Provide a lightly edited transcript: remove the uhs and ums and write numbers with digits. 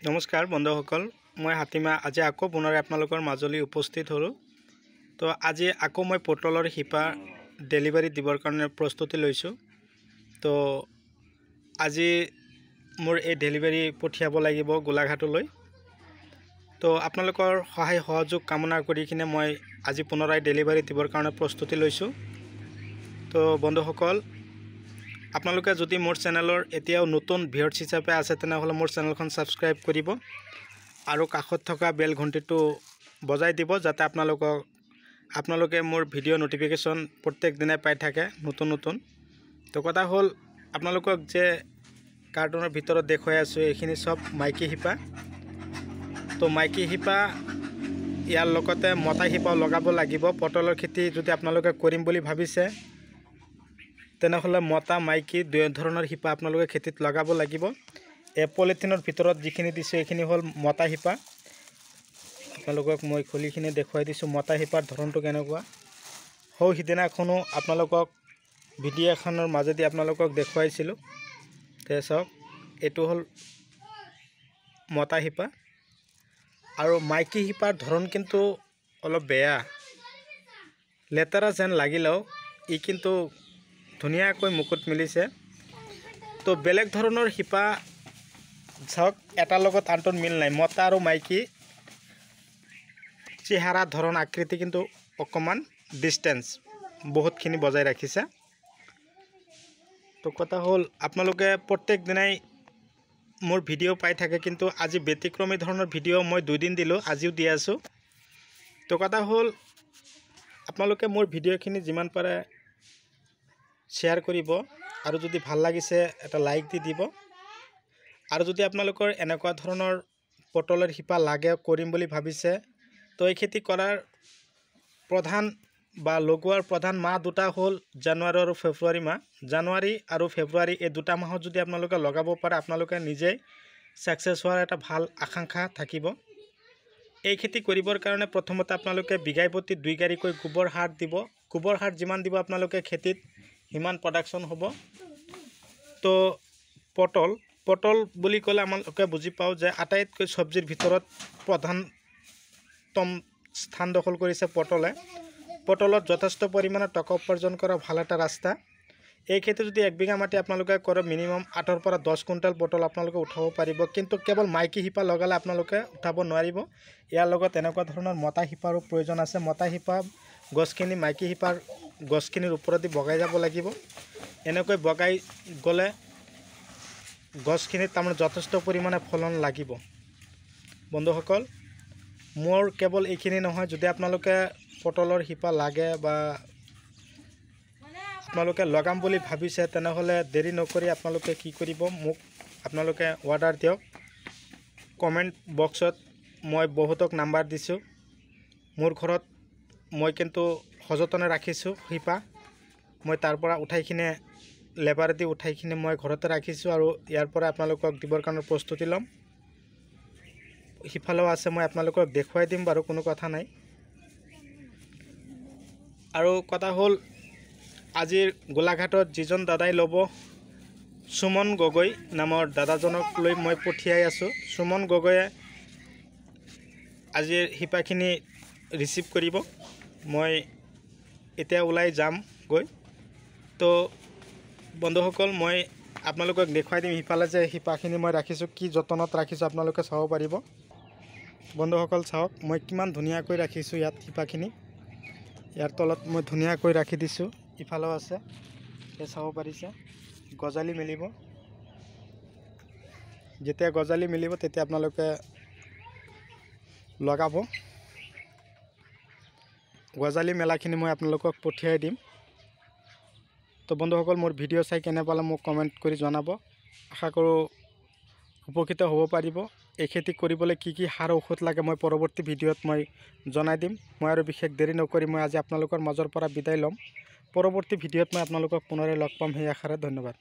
নমস্কাৰ বন্ধুসকল, মই হাতীমা আজি আকৌ পুনৰ আপোনালোকৰ মাজলৈ উপস্থিত হলো। তো আজি আকৌ মই পটলৰ শিপা ডেলিভাৰী দিবৰ কাৰণে প্ৰস্তুতি লৈছোঁ। তো আজি মোৰ এই ডেলিভাৰী পঠিয়াব লাগিব গোলাঘাটলৈ। তো আপোনালোকৰ সহায় সহযোগ কামনা কৰি কিনে মই আজি পুনৰাই ডেলিভাৰী দিবৰ কাৰণে প্ৰস্তুতি লৈছোঁ। তো বন্ধুসকল, আপোনালোকে যদি মোৰ চেনেলৰ এতিয়াও নতুন ভিউয়াৰ্স হিচাপে আছে তেনেহ'লে মোৰ চেনেলখন সাবস্ক্ৰাইব কৰিব আৰু কাষত থকা বেল ঘণ্টিটো বজাই দিব যাতে আপোনালোকে মোৰ ভিডিও নোটিফিকেশন প্ৰত্যেক দিনে পাই থাকে নতুন। তো কথা হ'ল আপোনালোকক যে কাৰ্টুনৰ ভিতৰত দেখুৱাই আছো এইখিনি সব মাইকী শিপা। তো মাইকী শিপা ইয়াৰ লগতে মতা শিপাও লগাব লাগিব। পটলৰ খেতি যদি আপোনালোকে কৰিম বুলি ভাবিছে তেনেহলে মতা মাইকী দুই ধৰণৰ শিপা আপোনালোকে খেতিত লগাব লাগিব। এই পলিথিনৰ ভিতৰত যিখিনি দিছে এইখিনি হ'ল মতা শিপা। আপোনালোকক মই খুলিখিনি দেখুৱাই দিছোঁ মতা শিপাৰ ধৰণটো কেনেকুৱা। হৌ সিদিনাখনো আপোনালোকক ভিডিঅ' এখনৰ মাজেদি আপোনালোকক দেখুৱাইছিলোঁ। তে চাওক, এইটো হ'ল মতা শিপা আৰু মাইকী শিপাৰ ধৰণ কিন্তু অলপ বেয়া, লেতেৰা যেন লাগিলেও ই কিন্তু ধুনীয়াকৈ মুকুট মিলিছে। তো বেলেগ ধৰণৰ শিপা চাওক, এটাৰ লগত আনটোৰ মিল নাই। মতা আৰু মাইকী চেহাৰা ধৰণ আকৃতি কিন্তু অকমান ডিস্টেন্স বহুতখিনি বজাই ৰাখিছে। তো কথা হ'ল আপোনালোকে প্ৰত্যেক দিনাই মোৰ ভিডিঅ' পাই থাকে, কিন্তু আজি ব্যতিক্ৰমী ধৰণৰ ভিডিঅ' মই 2 দিন দিলোঁ, আজিও দি আছোঁ। তো কথা হ'ল আপোনালোকে মোৰ ভিডিঅ'খিনি যিমান পাৰে শ্বেয়াৰ কৰিব আৰু যদি ভাল লাগিছে এটা লাইক দি দিব। আৰু যদি আপোনালোকৰ এনেকুৱা ধৰণৰ পটলৰ শিপা লাগে কৰিম বুলি ভাবিছে, তো এই খেতি কৰাৰ প্ৰধান বা লগোৱাৰ প্ৰধান মাহ দুটা হ'ল জানুৱাৰী আৰু ফেব্ৰুৱাৰী মাহ। জানুৱাৰী আৰু ফেব্ৰুৱাৰী এই দুটা মাহত যদি আপোনালোকে লগাব পাৰে আপোনালোকে নিজেই সাকসেছ হোৱাৰ এটা ভাল আকাংক্ষা থাকিব। এই খেতি কৰিবৰ কাৰণে প্ৰথমতে আপোনালোকে বিঘাই প্ৰতি 2 গাড়ীকৈ গোবৰ সাৰ দিব। গোবৰ সাৰ যিমান দিব আপোনালোকে খেতিত সিমান প্ৰডাকশ্যন হ'ব। তো পটল বুলি ক'লে আমালোকে বুজি পাওঁ যে আটাইতকৈ চব্জিৰ ভিতৰত প্ৰধানতম স্থান দখল কৰিছে পটলে। পটলত যথেষ্ট পৰিমাণে টকা উপাৰ্জন কৰা ভাল এটা ৰাস্তা। এই খেতি যদি 1 বিঘা মাটি আপোনালোকে কৰে মিনিমাম 8 পৰা 10 কুইণ্টেল পটল আপোনালোকে উঠাব পাৰিব, কিন্তু কেৱল মাইকী শিপা লগালে আপোনালোকে উঠাব নোৱাৰিব। ইয়াৰ লগত এনেকুৱা ধৰণৰ মতা শিপাৰো প্ৰয়োজন আছে। মতা শিপা গছখিনি মাইকী শিপাৰ গছখিনিৰ ওপৰেদি বগাই যাব লাগিব। এনেকৈ বগাই গ'লে গছখিনিত তাৰমানে যথেষ্ট পৰিমাণে ফলন লাগিব। বন্ধুসকল, মোৰ কেৱল এইখিনি নহয়, যদি আপোনালোকে পটলৰ শিপা লাগে বা আপোনালোকে লগাম বুলি ভাবিছে তেনেহ'লে দেৰি নকৰি আপোনালোকে কি কৰিব, মোক আপোনালোকে অৰ্ডাৰ দিয়ক। কমেণ্ট বক্সত মই বহুতক নাম্বাৰ দিছোঁ। মোৰ ঘৰত মই কিন্তু সযতনে ৰাখিছোঁ শিপা। মই তাৰ পৰা উঠাই কিনে লেবাৰেদি উঠাই কিনে মই ঘৰতে ৰাখিছোঁ আৰু ইয়াৰ পৰা আপোনালোকক দিবৰ কাৰণে প্ৰস্তুতি ল'ম। সিফালেও আছে, মই আপোনালোকক দেখুৱাই দিম বাৰু, কোনো কথা নাই। আৰু কথা হ'ল আজিৰ গোলাঘাটত যিজন দাদাই ল'ব, সুমন গগৈ নামৰ দাদাজনক লৈ মই পঠিয়াই আছোঁ। সুমন গগৈয়ে আজিৰ শিপাখিনি ৰিচিভ কৰিব। মই এতিয়া ওলাই যাম গৈ। তো বন্ধুসকল, মই আপোনালোকক দেখুৱাই দিম সিফালে যে শিপাখিনি মই ৰাখিছোঁ, কি যতনত ৰাখিছোঁ আপোনালোকে চাব পাৰিব। বন্ধুসকল চাওক, মই কিমান ধুনীয়াকৈ ৰাখিছোঁ ইয়াত শিপাখিনি। ইয়াৰ তলত মই ধুনীয়াকৈ ৰাখি দিছোঁ। ইফালেও আছে, এই চাব পাৰিছে। গজালি মেলিব, যেতিয়া গজালি মেলিব তেতিয়া আপোনালোকে লগাব। গজালি মেলাখিনি মই আপোনালোকক পঠিয়াই দিম। তো বন্ধুসকল, মোৰ ভিডিঅ' চাই কেনে পালে মোক কমেণ্ট কৰি জনাব। আশা কৰোঁ উপকৃত হ'ব পাৰিব। এই খেতি কৰিবলৈ কি কি সাৰ ঔষধ লাগে মই পৰৱৰ্তী ভিডিঅ'ত মই জনাই দিম। মই আৰু বিশেষ দেৰি নকৰি মই আজি আপোনালোকৰ মাজৰ পৰা বিদায় ল'ম। পৰৱৰ্তী ভিডিঅ'ত মই আপোনালোকক পুনৰাই লগ পাম, সেই আশাৰে ধন্যবাদ।